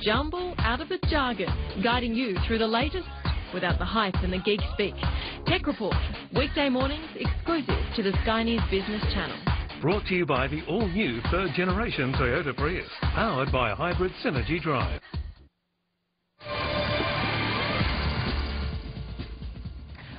jumble out of the jargon, guiding you through the latest without the hype and the geek speak. Tech Report, weekday mornings exclusive to the Sky News Business Channel. Brought to you by the all-new third-generation Toyota Prius, powered by a hybrid Synergy drive.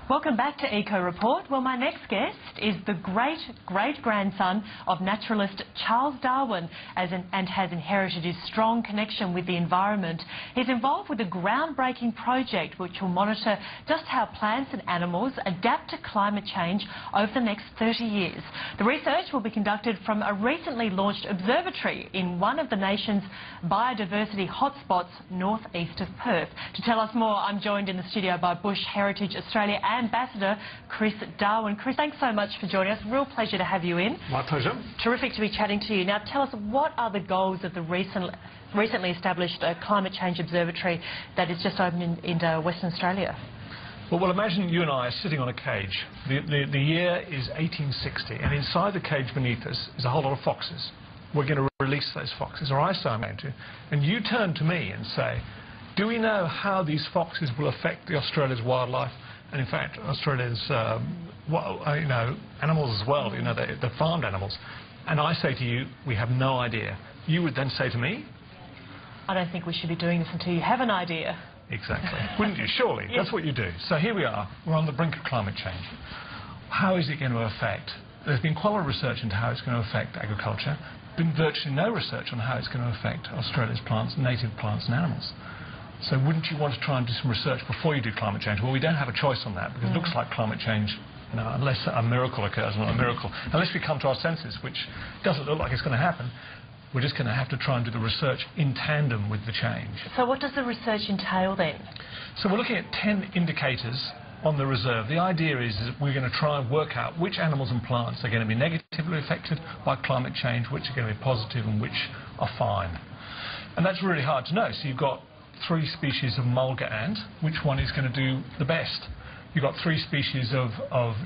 Welcome back to Eco Report. Well, my next guest is the great-great-grandson of naturalist Charles Darwin and has inherited his strong connection with the environment. He's involved with a groundbreaking project which will monitor just how plants and animals adapt to climate change over the next 30 years. The research will be conducted from a recently launched observatory in one of the nation's biodiversity hotspots northeast of Perth. To tell us more, I'm joined in the studio by Bush Heritage Australia Ambassador Chris Darwin. Chris, thanks so much for joining us. Real pleasure to have you in. My pleasure. Terrific to be chatting to you. Now, tell us, what are the goals of the recently established Climate Change Observatory that is just opened in Western Australia? Well, imagine you and I are sitting on a cage. The year is 1860, and inside the cage beneath us is a whole lot of foxes. We're going to release those foxes, or I say I'm going to. And you turn to me and say, do we know how these foxes will affect Australia's wildlife? And in fact, Australia's animals as well, the farmed animals. And I say to you, we have no idea. You would then say to me, I don't think we should be doing this until you have an idea. Exactly. Wouldn't you? Surely. Yes. That's what you do. So here we are. We're on the brink of climate change. How is it going to affect? There's been quite a lot of research into how it's going to affect agriculture. Been virtually no research on how it's going to affect Australia's plants, native plants and animals. So wouldn't you want to try and do some research before you do climate change? Well, we don't have a choice on that, because it looks like climate change, unless a miracle occurs, not a miracle, unless we come to our senses, which doesn't look like it's going to happen, we're just going to have to try and do the research in tandem with the change. So what does the research entail then? So we're looking at 10 indicators on the reserve. The idea is that we're going to try and work out which animals and plants are going to be negatively affected by climate change, which are going to be positive and which are fine. And that's really hard to know. So you've got 3 species of mulga ant, which one is going to do the best? You've got 3 species of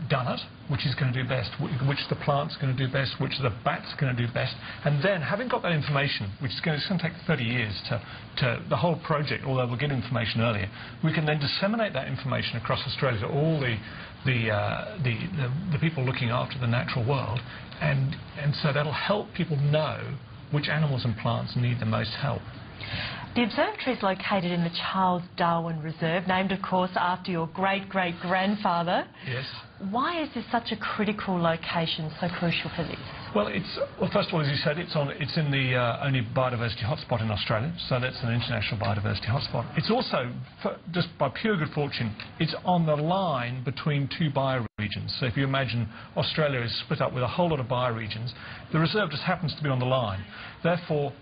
dunnet, which is going to do best, which the plant's going to do best, which the bat's going to do best. And then, having got that information, which is going to take 30 years to the whole project, although we'll get information earlier, we can then disseminate that information across Australia to all the people looking after the natural world, and so that'll help people know which animals and plants need the most help. The observatory is located in the Charles Darwin Reserve, named, of course, after your great-great-grandfather. Yes. Why is this such a critical location, so crucial for this? Well, first of all, as you said, it's in the only biodiversity hotspot in Australia, so that's an international biodiversity hotspot. It's also, just by pure good fortune, it's on the line between 2 bioregions. So if you imagine Australia is split up with a whole lot of bioregions, the reserve just happens to be on the line. Therefore,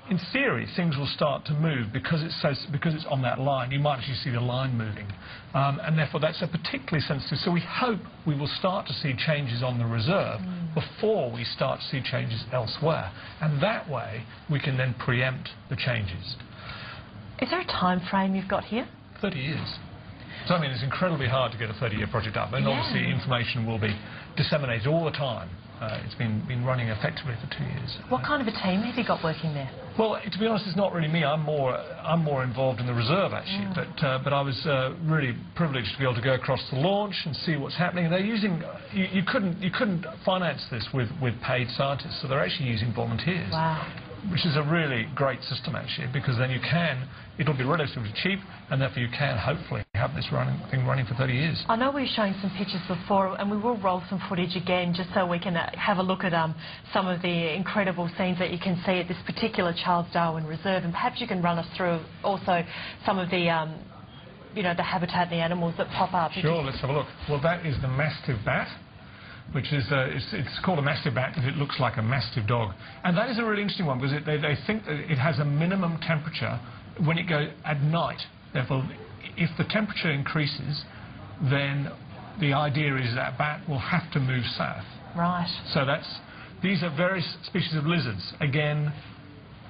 in theory, things will start to move because it's on that line. You might actually see the line moving, and therefore that's a particularly sensitive. So we hope we will start to see changes on the reserve before we start to see changes elsewhere, and that way we can then preempt the changes. Is there a time frame you've got here? 30 years. So I mean, it's incredibly hard to get a 30-year project up, and obviously information will be disseminated all the time. It's been running effectively for 2 years. What kind of a team have you got working there? Well, to be honest, it's not really me. I'm more involved in the reserve actually. But I was really privileged to be able to go across the launch and see what's happening. They're using you couldn't finance this with paid scientists, so they're actually using volunteers. Wow. Which is a really great system actually, because then it'll be relatively cheap, and therefore you can hopefully have this thing running for 30 years. I know we were showing some pictures before, and we will roll some footage again just so we can have a look at some of the incredible scenes that you can see at this particular Charles Darwin Reserve, and perhaps you can run us through also some of the the habitat and the animals that pop up. Sure, let's have a look. Well, that is the mastiff bat, which is it's called a mastiff bat because it looks like a mastiff dog, and that is a really interesting one because they think that it has a minimum temperature when it goes at night. Therefore, if the temperature increases, then the idea is that bat will have to move south. Right. So these are various species of lizards. Again,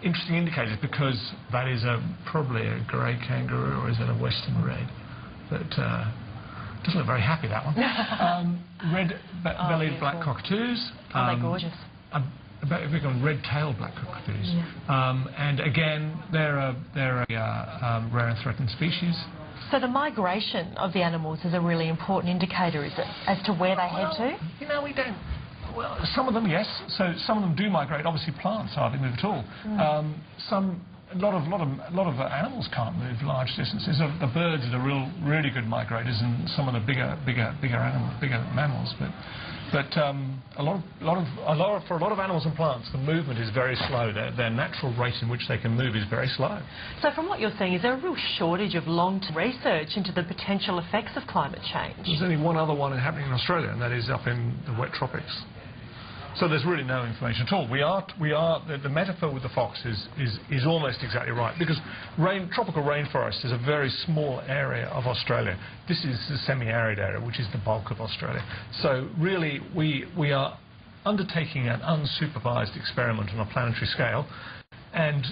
interesting indicators because that is probably a grey kangaroo, or is it a western red? But doesn't look very happy, that one. Red-bellied black cockatoos. Aren't they gorgeous? big on red-tailed black cockatoos. Yeah. And again, they're a rare and threatened species. So the migration of the animals is a really important indicator, is it, as to where they head to? You know, we don't. Well, some of them, yes. So some of them do migrate. Obviously, plants hardly move at all. A lot of animals can't move large distances. The birds are the really good migrators, and some of the bigger mammals. But for a lot of animals and plants, the movement is very slow. Their natural rate in which they can move is very slow. So from what you're saying, is there a real shortage of long-term research into the potential effects of climate change? There's only one other one happening in Australia, and that is up in the wet tropics. So there's really no information at all. The metaphor with the fox is almost exactly right, because tropical rainforest is a very small area of Australia. This is the semi-arid area, which is the bulk of Australia. So really, we are undertaking an unsupervised experiment on a planetary scale, and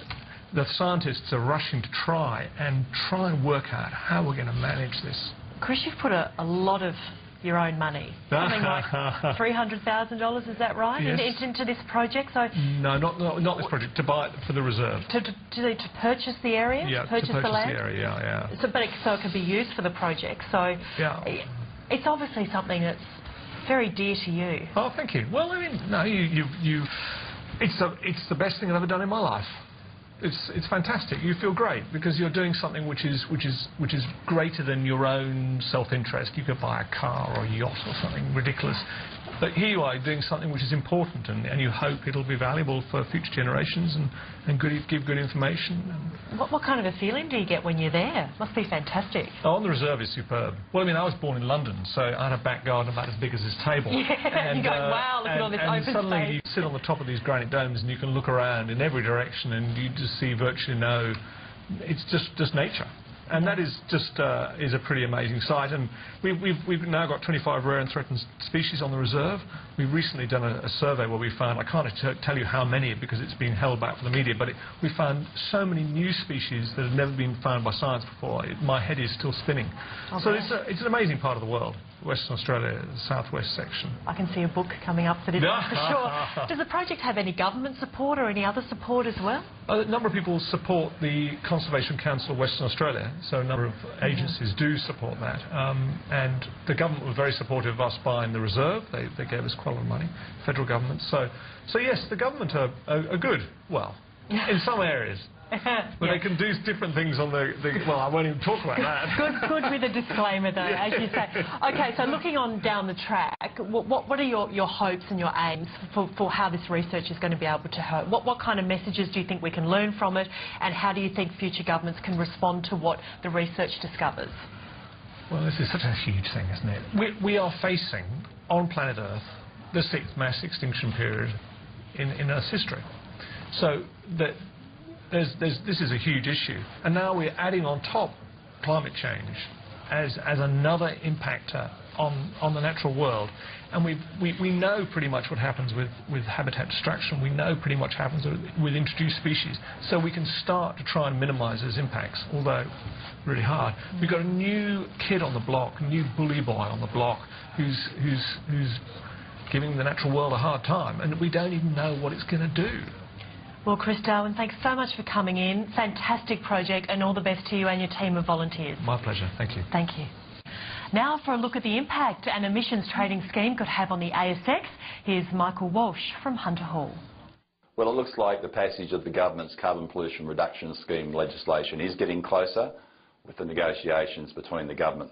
the scientists are rushing to try and work out how we're going to manage this. Chris, you've put a lot of your own money, something like $300,000, is that right? Yes. Into this project? So no, not this project. To buy it for the reserve. To purchase the area. Yeah, to purchase the land. The area. Yeah. So it can be used for the project. So yeah, it's obviously something that's very dear to you. Oh, thank you. Well, I mean, no, it's the best thing I've ever done in my life. It's fantastic. You feel great because you're doing something which is greater than your own self-interest. You could buy a car or a yacht or something ridiculous, but here you are doing something which is important, and you hope it'll be valuable for future generations and give good information. What kind of a feeling do you get when you're there? Must be fantastic. Oh, the reserve is superb. Well, I mean, I was born in London, so I had a back garden about as big as this table. Yeah, and you're going, wow, look at all this open space. And suddenly you sit on the top of these granite domes and you can look around in every direction and you just see virtually it's just nature. And that is just is a pretty amazing sight. And we've now got 25 rare and threatened species on the reserve. We've recently done a survey where we found, I can't tell you how many because it's been held back from the media, but we found so many new species that have never been found by science before. My head is still spinning. Okay. So it's an amazing part of the world. Western Australia, the southwest section. I can see a book coming up for this one for sure. Does the project have any government support or any other support as well? A number of people support the Conservation Council of Western Australia, so a number of agencies do support that. And the government were very supportive of us buying the reserve. They gave us quite a lot of money, federal government. So yes, the government are good. Well, in some areas. But they can do different things on the well, I won't even talk about that. Good with a disclaimer, though, as you say. Okay, so looking on down the track, what are your hopes and your aims for how this research is going to be able to help? What kind of messages do you think we can learn from it, and how do you think future governments can respond to what the research discovers? Well, this is such a huge thing, isn't it? We are facing, on planet Earth, the 6th mass extinction period in Earth's history. So this is a huge issue, and now we're adding on top climate change as another impactor on the natural world, and we know pretty much what happens with habitat destruction. We know pretty much what happens with introduced species, so we can start to try and minimise those impacts, although really hard. We've got a new kid on the block, a new bully boy on the block who's giving the natural world a hard time, and we don't even know what it's going to do. Well, Chris Darwin, thanks so much for coming in. Fantastic project, and all the best to you and your team of volunteers. My pleasure. Thank you. Thank you. Now for a look at the impact an emissions trading scheme could have on the ASX, here's Michael Walsh from Hunter Hall. Well, it looks like the passage of the government's carbon pollution reduction scheme legislation is getting closer with the negotiations between the government